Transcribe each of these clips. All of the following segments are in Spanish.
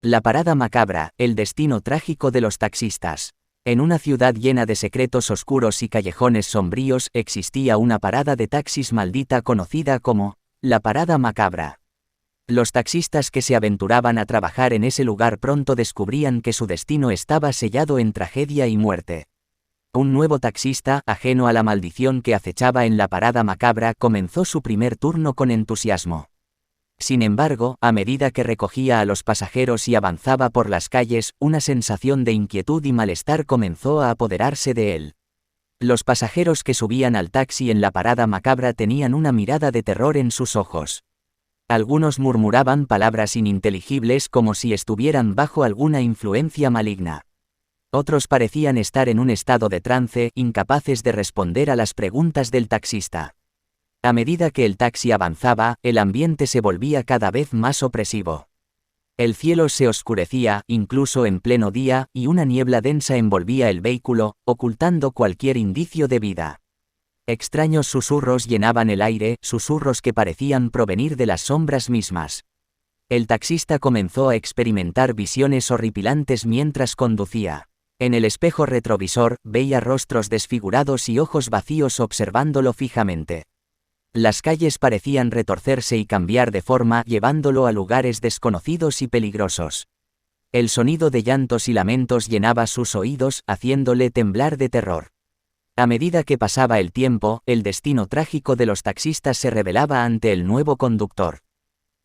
La parada macabra, el destino trágico de los taxistas. En una ciudad llena de secretos oscuros y callejones sombríos existía una parada de taxis maldita conocida como la parada macabra. Los taxistas que se aventuraban a trabajar en ese lugar pronto descubrían que su destino estaba sellado en tragedia y muerte. Un nuevo taxista, ajeno a la maldición que acechaba en la parada macabra, comenzó su primer turno con entusiasmo. Sin embargo, a medida que recogía a los pasajeros y avanzaba por las calles, una sensación de inquietud y malestar comenzó a apoderarse de él. Los pasajeros que subían al taxi en la parada macabra tenían una mirada de terror en sus ojos. Algunos murmuraban palabras ininteligibles como si estuvieran bajo alguna influencia maligna. Otros parecían estar en un estado de trance, incapaces de responder a las preguntas del taxista. A medida que el taxi avanzaba, el ambiente se volvía cada vez más opresivo. El cielo se oscurecía, incluso en pleno día, y una niebla densa envolvía el vehículo, ocultando cualquier indicio de vida. Extraños susurros llenaban el aire, susurros que parecían provenir de las sombras mismas. El taxista comenzó a experimentar visiones horripilantes mientras conducía. En el espejo retrovisor, veía rostros desfigurados y ojos vacíos observándolo fijamente. Las calles parecían retorcerse y cambiar de forma, llevándolo a lugares desconocidos y peligrosos. El sonido de llantos y lamentos llenaba sus oídos, haciéndole temblar de terror. A medida que pasaba el tiempo, el destino trágico de los taxistas se revelaba ante el nuevo conductor.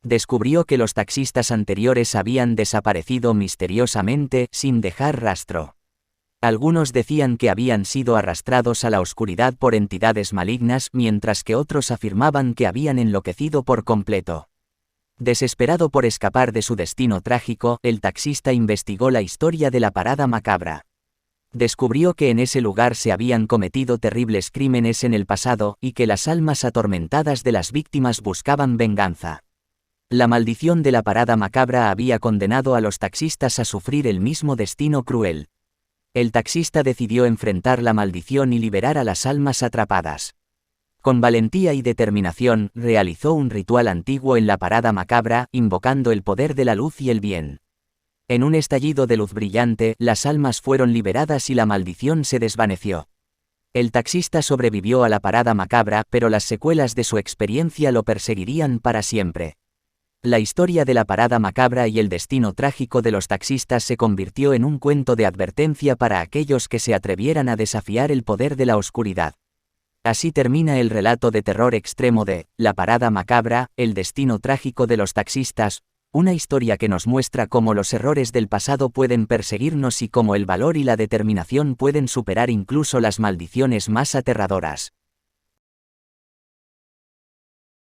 Descubrió que los taxistas anteriores habían desaparecido misteriosamente, sin dejar rastro. Algunos decían que habían sido arrastrados a la oscuridad por entidades malignas, mientras que otros afirmaban que habían enloquecido por completo. Desesperado por escapar de su destino trágico, el taxista investigó la historia de la parada macabra. Descubrió que en ese lugar se habían cometido terribles crímenes en el pasado, y que las almas atormentadas de las víctimas buscaban venganza. La maldición de la parada macabra había condenado a los taxistas a sufrir el mismo destino cruel. El taxista decidió enfrentar la maldición y liberar a las almas atrapadas. Con valentía y determinación, realizó un ritual antiguo en la parada macabra, invocando el poder de la luz y el bien. En un estallido de luz brillante, las almas fueron liberadas y la maldición se desvaneció. El taxista sobrevivió a la parada macabra, pero las secuelas de su experiencia lo perseguirían para siempre. La historia de la parada macabra y el destino trágico de los taxistas se convirtió en un cuento de advertencia para aquellos que se atrevieran a desafiar el poder de la oscuridad. Así termina el relato de terror extremo de La parada macabra, el destino trágico de los taxistas, una historia que nos muestra cómo los errores del pasado pueden perseguirnos y cómo el valor y la determinación pueden superar incluso las maldiciones más aterradoras.